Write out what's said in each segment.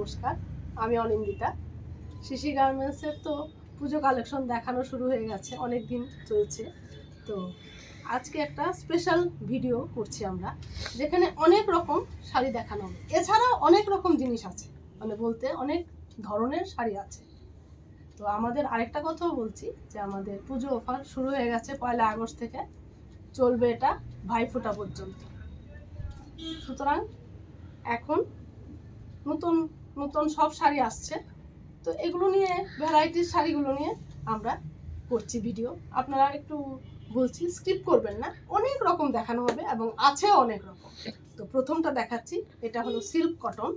নমস্কার, আমি অনিন্দিতা। শিশি গার্মেন্টসের তো পুজো কালেকশন দেখানো শুরু হয়ে গেছে, অনেক দিন চলছে। তো আজকে একটা স্পেশাল ভিডিও করছি আমরা, যেখানে অনেক রকম শাড়ি দেখানো হবে। এছাড়া অনেক রকম জিনিস আছে, মানে বলতে অনেক ধরনের শাড়ি আছে। তো আমাদের আরেকটা কথাও বলছি যে আমাদের পুজো অফার শুরু হয়ে গেছে 1 আগস্ট থেকে, চলবে এটা ভাইফোঁটা পর্যন্ত। সুতরাং এখন নতুন নতুন সব শাড়ি আসছে, তো এগুলো নিয়ে ভ্যারাইটির শাড়িগুলো নিয়ে আমরা করছি ভিডিও। আপনারা একটু বলছি স্কিপ করবেন না, অনেক রকম দেখানো হবে এবং আছে অনেক রকম। তো প্রথমটা দেখাচ্ছি, এটা হলো সিল্ক কটন।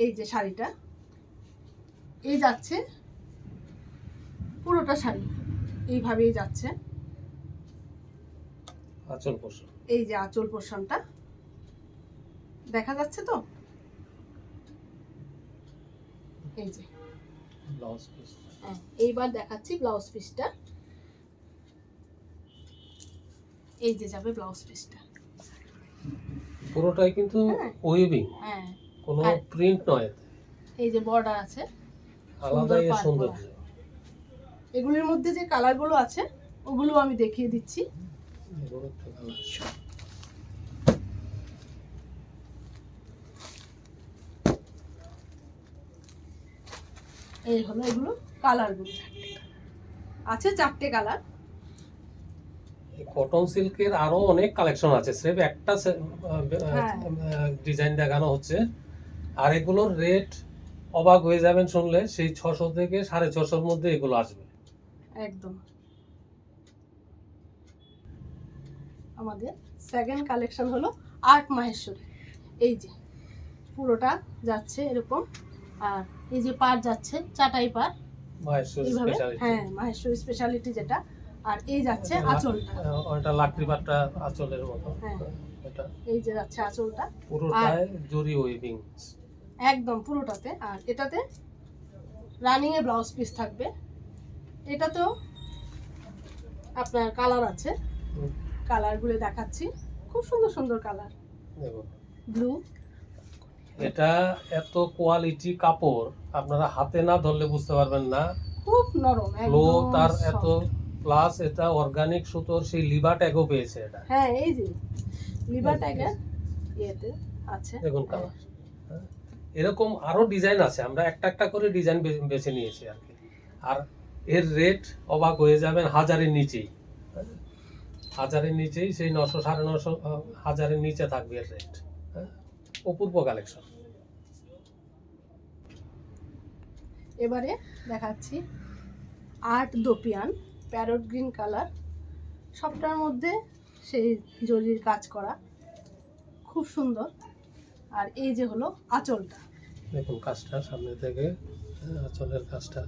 এই যে শাড়িটা, এই যাচ্ছে পুরোটা শাড়ি এইভাবেই যাচ্ছে। আঁচল পোর্শন, এই যে আঁচল পোর্শনটা দেখা যাচ্ছে তো, এই যে ব্লাউজ পিস। এইবার দেখাচ্ছি ব্লাউজ পিসটা। এই যে যাবে ব্লাউজ পিসটা, পুরোটাই কিন্তু ওয়েভিং, হ্যাঁ কোনো আর প্রিন্ট নয়, এই যে বর্ডার আছে, আলাদাই পাড় সৌন্দর্য। করা। এগুলির মধ্যে যে কালারগুলো আছে ওগুলো আমি দেখিয়ে দিচ্ছি। এগুলো একটা কালার। এই হলো এগুলো কালারগুলো, আছে 4টে কালার। এই কটন সিল্কের আরো অনেক কালেকশন আছে, স্রেফ একটা হ্যাঁ। ডিজাইন দেখানো হচ্ছে। আর এগুলোর রেট অবাক হয়ে যাবেন শুনলে, সেই 600 থেকে 650-র মধ্যে এগুলো আসবে একদম। আমাদের সেকেন্ড কালেকশন হলো আর্ট মাহেশ্বরী। এই যে পুরোটা যাচ্ছে এরকম, আর এই যে পাড় যাচ্ছে চাটাই পাড় মাহেশ্বরী এইভাবে, স্পেশালিটি। হ্যাঁ মাহেশ্বরী স্পেশালিটি যেটা। আর এই যাচ্ছে আঁচলটা, ওটা লাকড়ি পাটটা আঁচলের মতো। হ্যাঁ এটা এই যে যাচ্ছে আঁচলটা পুরোটাই জরি ওয়েভিং, একদম পুরোটাতে। আর এটাতে রানিং এ ব্লাউজ পিস থাকবে। এটাতেও আপনার কালার আছে, কালারগুলো দেখাচ্ছি, খুব সুন্দর সুন্দর কালার। দেখুন ব্লু, এটা এত কোয়ালিটি কাপড় আপনারা হাতে না ধরলে বুঝতে পারবেন না। খুব নরম, ফ্লো একদম তার এত, soft। প্লাস এটা অর্গানিক সুতোর সেই লিভার ট্যাগও পেয়েছে এটা। হ্যাঁ এই যে লিভার ট্যাগের ইয়েতে আছে, দেখুন কালার। এরকম আরো ডিজাইন আছে, আমরা একটা একটা করে ডিজাইন বেছে নিয়েছি আর কি। আর এর রেট অবাক হয়ে যাবেন, 1000-এর নিচেই, 1000-এর নিচেই, সেই 900, 950, 1000-এর নিচে থাকবে এর রেট। অপূর্ব কালেকশন। এবারে দেখাচ্ছি art dupion, parrot green colour, সবটার মধ্যে সেই জরির কাজ করা, খুব সুন্দর। আর এই যে হলো আঁচলটা, দেখুন কাজটা সামনে থেকে, আঁচলের কাজটা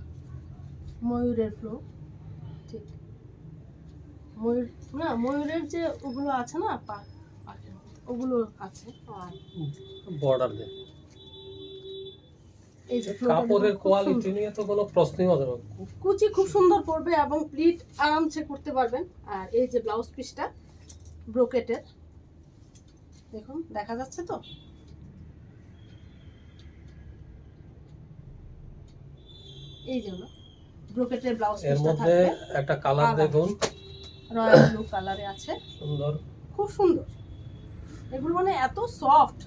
ময়ূরের ফ্লো, ঠিক ময়ূর না, ময়ূরের যে ওগুলো আছে না পাখের মতো, ওগুলো আছে। আর বর্ডার দেয়। এই যে ফ্লোটা কাপড়ের খুব কোয়ালিটি সুন্দর। নিয়ে তো কোনো প্রশ্নই হবে না। কুচি খুব সুন্দর পড়বে এবং প্লিট আরামসে করতে পারবেন। আর এই যে ব্লাউজ পিসটা ব্রোকেটের, দেখুন দেখা যাচ্ছে তো, এই যে হলো ব্রোকেটের ব্লাউজ এর পিসটা মধ্যে থাকবে। একটা কালার দেখুন, রয়্যাল ব্লু কালারে আছে, সুন্দর, খুব সুন্দর। এগুলো মানে এত সফট।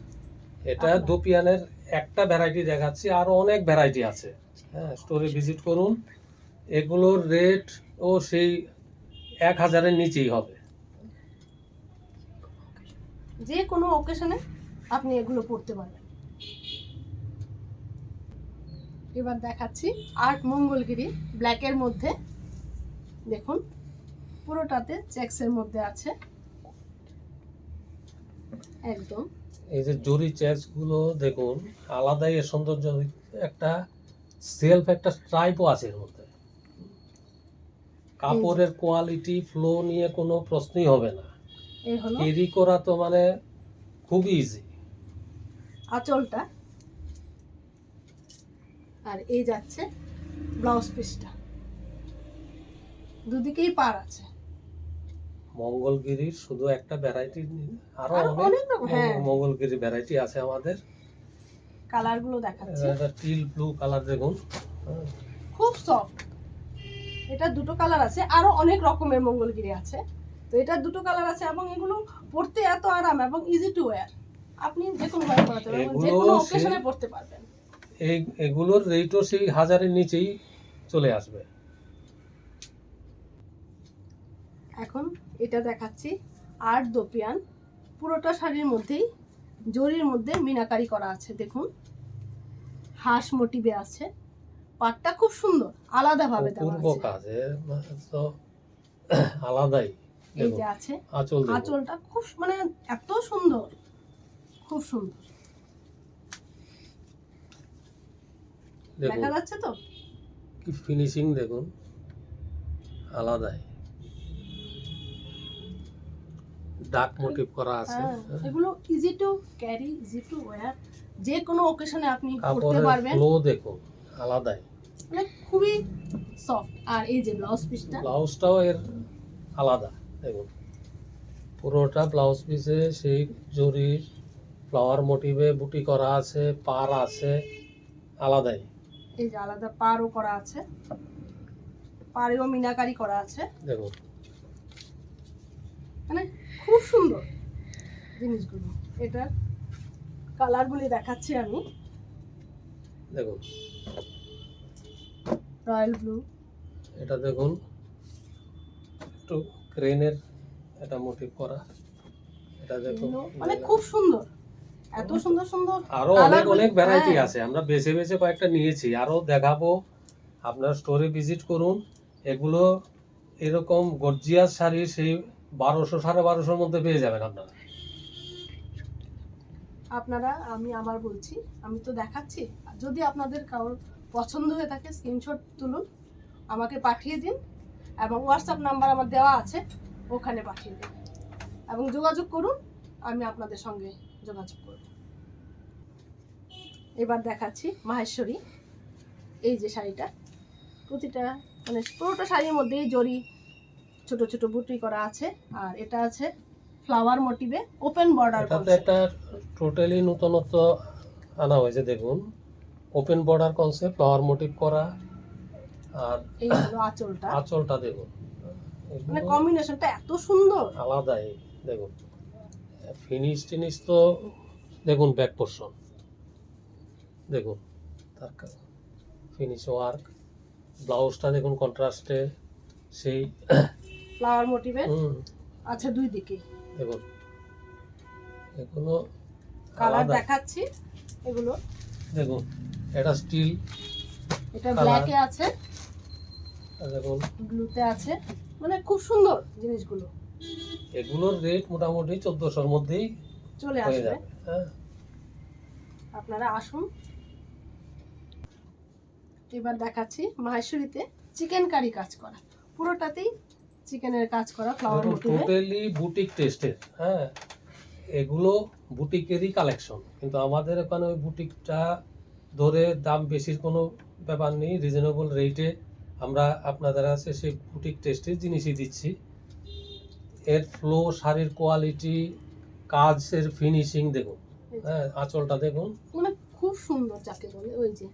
এটা দোপিয়ানের একটা ভ্যারাইটি দেখাচ্ছি, আরো অনেক ভ্যারাইটি আছে। হ্যাঁ, স্টোরে ভিজিট করুন। এগুলোর রেট ও সেই 1000-এর নিচেই হবে। যে কোনো অকেশনে আপনি এগুলো পড়তে পারবেন। এবার দেখাচ্ছি আর্ট মঙ্গলগিরি ব্ল্যাকের মধ্যে, দেখুন পুরোটাতে চেকসের মধ্যে আছে একদম। এই যে জরি চেস গুলো দেখুন, আলাদাই এর সৌন্দর্য। একটা সেলফ, একটা স্ট্রাইপও আছে এর মধ্যে। কাপড়ের কোয়ালিটি, ফ্লো নিয়ে কোনো প্রশ্নই হবে না। এই হলো ক্যারি করা তো মানে খুবই ইজি। আঁচলটা, আর এই যাচ্ছে ব্লাউজ পিসটা, দুদিকেই পার আছে। মঙ্গলগিরির শুধু একটা ভ্যারাইটি, আরো আরো অনেক অনেক রকম, হ্যাঁ মঙ্গলগিরি ভ্যারাইটি আছে আমাদের। কালারগুলো দেখাচ্ছি। এটা টিল ব্লু কালার দেখুন, হ্যাঁ, খুব সফট। এটা দুটো কালার আছে, আরো অনেক রকমের মঙ্গলগিরি আছে। তো এটা দুটো কালার আছে এবং এগুলো পরতে এত আরাম এবং ইজি টু ওয়্যার। আপনি যে কোনো ভাবে পরতে পারবেন, যে এগুলো কোনো সে- অকেশনে পরতে পারবেন। এগুলোর রেটও সেই 1000-এর নিচেই চলে আসবে। এখন এটা দেখাচ্ছি আর্ট দোপিয়ান। পুরোটা শাড়ির মধ্যেই জরির মধ্যে মিনাকারি করা আছে। দেখুন, হাঁস মোটিভে আছে। পাটটা খুব সুন্দর, আলাদা ভাবে দেওয়া পূর্ব আছে। কাজে তো আলাদাই। এই দেখুন যে আছে আঁচল দেখুন, আঁচলটা খুব মানে এত সুন্দর, খুব সুন্দর। দেখুন দেখা যাচ্ছে তো? কি ফিনিশিং দেখুন, আলাদাই। ডার্ক মোটিভ করা আছে, হ্যাঁ, এগুলো easy to carry, easy to wire, যে কোনো অকেশনে আপনি পরতে কাপড়ের পারবেন। ফ্লো দেখুন, আলাদাই। মানে খুবই সফট। আর এই যে ব্লাউজ পিসটা, ব্লাউজটাও এর আলাদা দেখুন, পুরোটা ব্লাউজ পিসে সেই জরির ফ্লাওয়ার মোটিভে বুটি করা আছে, পার আছে, আলাদাই। এই যে আলাদা পাড়ও করা আছে, পাড়েও মিনাকারি করা আছে। দেখুন মানে খুব সুন্দর জিনিসগুলো। এটার কালারগুলি দেখাচ্ছি আমি। দেখুন রয়্যাল ব্লু, এটা দেখুন একটু ক্রেনের এটা মোটিভ করা, এটা দেখুন। মানে খুব সুন্দর, এত সুন্দর সুন্দর আরো অনেক কালারগুলি। অনেক ভ্যারাইটি হ্যাঁ, আছে, আমরা বেছে বেছে কয়েকটা নিয়েছি, আরো দেখাবো। আপনার স্টোরে ভিজিট করুন। এগুলো এরকম গর্জিয়াস শাড়ি সেই 1200 1250-এর মধ্যে পেয়ে যাবেন আপনারা। আপনারা, আমি আবার বলছি, আমি তো দেখাচ্ছি, যদি আপনাদের কারোর পছন্দ হয়ে থাকে স্ক্রিনশট তুলুন, আমাকে পাঠিয়ে দিন, এবং হোয়াটসঅ্যাপ নাম্বার আমার দেওয়া আছে, ওখানে পাঠিয়ে দিন এবং যোগাযোগ করুন, আমি আপনাদের সঙ্গে যোগাযোগ করব। এবার দেখাচ্ছি মাহেশ্বরী। এই যে শাড়িটা, প্রতিটা মানে পুরোটা শাড়ির মধ্যেই জরি ছোট ছোট বুটি করা আছে। আর এটা আছে ফ্লাওয়ার মোটিভে, ওপেন বর্ডার। এটাতে একটা টোটালি নতুনত্ব আনা হয়েছে দেখুন, open border concept, flower motive করা। আর এই হলো আঁচলটা, আঁচলটা দেখুন, মানে এগুলো কম্বিনেশনটা এত সুন্দর। আলাদাই দেখুন। ফিনিশ টিনিশ তো দেখুন, ব্যাক পোর্শন দেখুন, তার ফিনিশ ওয়ার্ক। ব্লাউজটা দেখুন কন্ট্রাস্টে সেই ফ্লাওয়ার মোটিভে হুম, আছে দুই দিকে। দেখুন এগুলো কালার আলাদা। দেখাচ্ছি এগুলো। দেখুন এটা স্টিল, এটা Colour। ব্ল্যাকে আছে, দেখুন ব্লুতে আছে, মানে খুব সুন্দর জিনিসগুলো। এগুলোর রেট মোটামুটি 1400-এর মধ্যেই চলে হয়ে আসবে, যাবে। হ্যাঁ, আপনারা আসুন। এবার দেখাচ্ছি মাহেশ্বরীতে চিকেন কারি কাজ করা, পুরোটাতেই চিকেনের কাজ করা ফ্লাওয়ার মোটিভে। টোটালি বুটিক টেস্টের। হ্যাঁ, এগুলো বুটিকেরই কালেকশন, কিন্তু আমাদের এখানে ওই বুটিকটা ধরে দাম বেশির কোনো ব্যাপার নেই, রিজনেবল রেটে আমরা আপনাদের কাছে সেই বুটিক টেস্টের জিনিসই দিচ্ছি। এর ফ্লো, শাড়ির কোয়ালিটি, কাজের ফিনিশিং দেখুন। হ্যাঁ, আঁচলটা দেখুন, মানে খুব সুন্দর যাকে বলে। ওই যে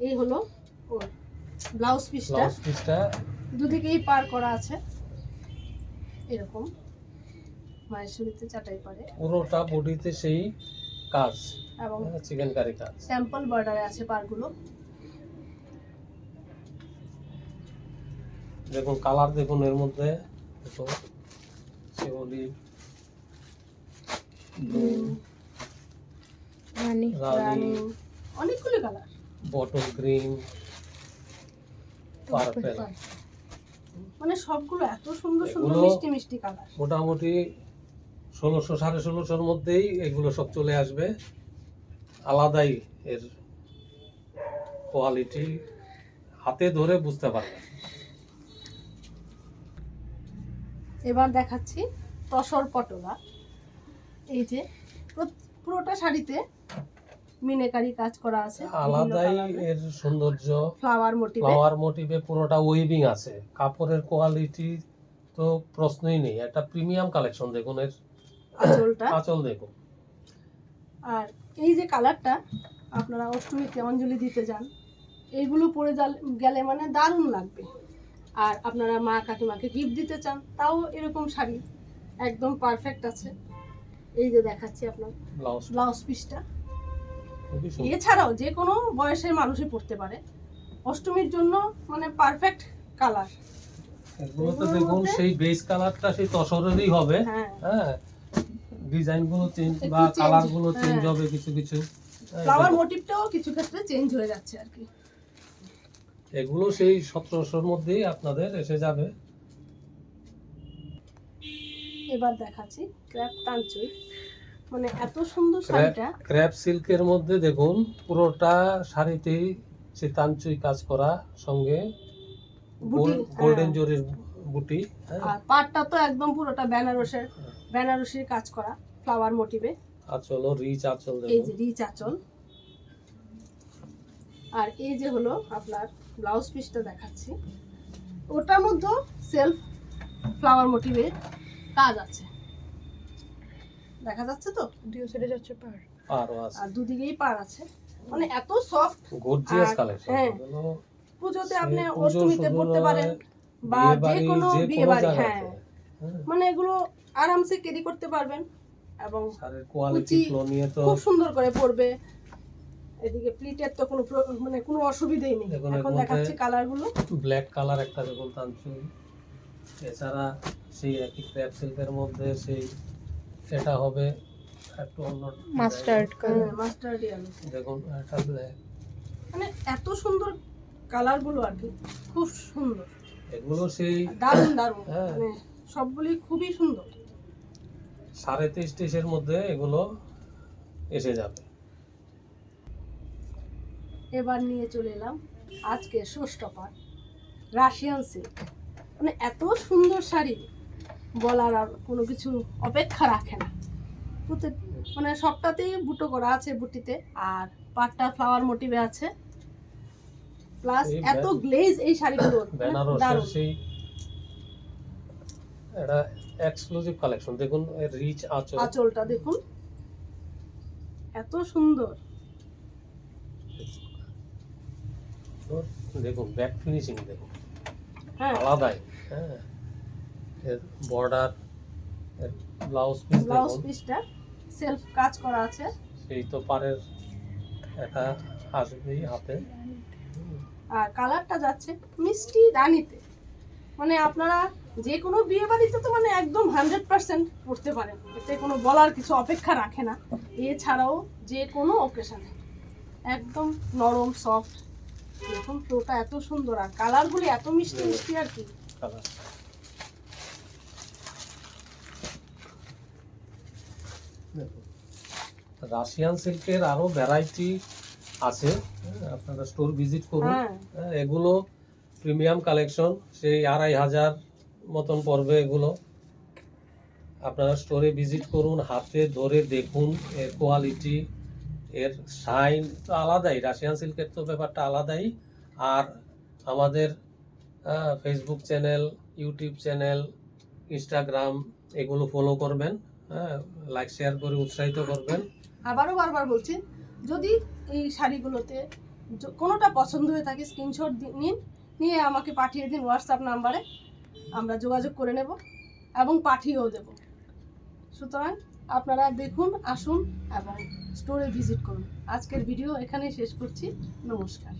এই হলো ওর ব্লাউজ পিসটা, ব্লাউজ পিসটা দুদিকেই পার করা আছে এরকম, মাহেশ্বরীতে চাটাই পারে। পুরোটা বডিতে সেই কাজ, এবং চিকেন কারি কাজ। টেম্পল বর্ডারে আছে পারগুলো। দেখুন কালার দেখুন, এর মধ্যে দেখুন শিউলি, রানী, রানী, অনেকগুলো কালার, বটল গ্রিন, পার্পল। মানে সবগুলো এত সুন্দর সুন্দর এগুলো মিষ্টি মিষ্টি কালার। মোটামুটি 1600 1650-এর মধ্যেই এগুলো সব চলে আসবে। আলাদাই এর কোয়ালিটি, হাতে ধরে বুঝতে পারবেন। এবার দেখাচ্ছি তসর পটোলা। এই যে পুরোটা শাড়িতে মিনাকারি কাজ করা আছে, আলাদাই এর সৌন্দর্য। ফ্লাওয়ার মোটিভে। ফ্লাওয়ার মোটিভে পুরোটা ওয়েভিং আছে, কাপড়ের কোয়ালিটি তো প্রশ্নই নেই, একটা প্রিমিয়াম কালেকশন। দেখুন এর আঁচলটা, আঁচল দেখুন। আর এই যে কালারটা আপনারা অষ্টমীতে অঞ্জলি দিতে যান, এইগুলো পরে গেলে মানে দারুণ লাগবে। আর আপনারা মা কাকিমাকে গিফট দিতে চান, তাও এরকম শাড়ি একদম পারফেক্ট আছে। এই যে দেখাচ্ছি আপনার ব্লাউজ পিসটা। এছাড়াও যে কোনো বয়সের মানুষই পরতে পারে, অষ্টমীর জন্য মানে পারফেক্ট কালার। এগুলো তো দেখুন সেই বেস কালারটা সেই তসরেরই হবে, হ্যাঁ ডিজাইন গুলো চেঞ্জ বা কালার গুলো চেঞ্জ হবে কিছু কিছু, ফ্লাওয়ার মোটিভটাও কিছু ক্ষেত্রে চেঞ্জ হয়ে যাচ্ছে আর কি। এগুলো সেই 1700-র মধ্যেই আপনাদের এসে যাবে। এবার দেখাচ্ছি ক্র্যাপ তানচুই, মানে এত সুন্দর শাড়িটা। ক্র্যাপ সিল্কের মধ্যে দেখুন পুরোটা শাড়িতেই সে তানচুই কাজ করা, সঙ্গে গোল্ডেন জরির বুটি, আর পাটটা তো একদম পুরোটা বেনারসির কাজ করা ফ্লাওয়ার মোটিভে। আঁচল রিচ আঁচল, এই যে রিচ আঁচল। আর এই যে হলো আপনার ব্লাউজ পিসটা দেখাচ্ছি, ওটার মধ্যে সেলফ ফ্লাওয়ার মোটিভের কাজ আছে, দেখা যাচ্ছে তো, দুই সাইডে যাচ্ছে পাড় আর দুদিকেই পাড় আছে, মানে এত সফট গর্জিয়াস কালেকশন। হ্যাঁ, পুজোতে আপনি অষ্টমীতে পড়তে পারেন বা যে কোনো বিয়ে বাড়ি, হ্যাঁ মানে এগুলো আরামসে ক্যারি করতে পারবেন এবং কোয়ালিটি ফ্লো নিয়ে তো খুব সুন্দর করে পড়বে। এদিকে প্লিটের তো কোনো কোনো অসুবিধাই নেই। এখন দেখাচ্ছি কালারগুলো। ব্ল্যাক কালার একটা দেখুন তানচুই, এছাড়া সেই একই ক্র্যাপ সিল্কের মধ্যে সেই এটা হবে একটু অন্য মাস্টার্ড কালার, মাস্টার্ড ইয়েলো দেখুন, এটা ব্ল্যাক, মানে এত সুন্দর কালারগুলো আর কি, খুব সুন্দর। এগুলো সেই দারুণ দারুণ, মানে সবগুলি খুবই সুন্দর। 2350 এর মধ্যে এগুলো এসে যাবে। এবার নিয়ে চলে এলাম আজকে শোস্টপার রাশিয়ান সিল্ক, মানে এত সুন্দর শাড়ি বলার আর কোনো কিছু অপেক্ষা রাখে না। মানে সবটাতেই বুটো করা আছে বুটিতে, আর পাটটা ফ্লাওয়ার মোটিভে আছে, প্লাস এত গ্লেজ এই শাড়িগুলোর, বেনারসের সেই এটা এক্সক্লুসিভ কালেকশন। দেখুন এর রিচ আঁচলটা দেখুন এত সুন্দর, দেখুন ব্যাক ফিনিশিং দেখুন, হ্যাঁ আলাদাই, হ্যাঁ এর বর্ডার, এর ব্লাউজ পিসটা সেলফ কাজ করা আছে, সেই তো পারের এটা আসবেই হাতে। আর কালারটা যাচ্ছে মিষ্টি রানীতে, মানে আপনারা যে কোনো বিয়ে বাড়িতে তো মানে একদম 100% পড়তে পারেন, এতে কোনো বলার কিছু অপেক্ষা রাখে না। এছাড়াও যে কোনো অকেশনে একদম নরম সফট, এরকম ফ্লোটা এত সুন্দর, আর কালারগুলি এত মিষ্টি মিষ্টি আর কি। রাশিয়ান সিল্কের আরো ভ্যারাইটি আছে, আপনারা স্টোর ভিজিট করুন। এগুলো প্রিমিয়াম কালেকশন, সেই 2500 মতন পড়বে এগুলো। আপনারা স্টোরে ভিজিট করুন, হাতে ধরে দেখুন এর কোয়ালিটি, এর শাইন তো আলাদাই, রাশিয়ান সিল্কের তো ব্যাপারটা আলাদাই। আর আমাদের Facebook channel, YouTube channel, Instagram এগুলো ফলো করবেন, লাইক শেয়ার করে উৎসাহিত করবেন। আবারও বারবার বলছি, যদি এই শাড়িগুলোতে কোনোটা পছন্দ হয়ে থাকে স্ক্রিনশট নিন, নিয়ে আমাকে পাঠিয়ে দিন হোয়াটসঅ্যাপ নাম্বারে, আমরা যোগাযোগ করে নেব এবং পাঠিয়েও দেব। সুতরাং আপনারা দেখুন, আসুন এবং স্টোরে ভিজিট করুন। আজকের ভিডিও এখানেই শেষ করছি। নমস্কার।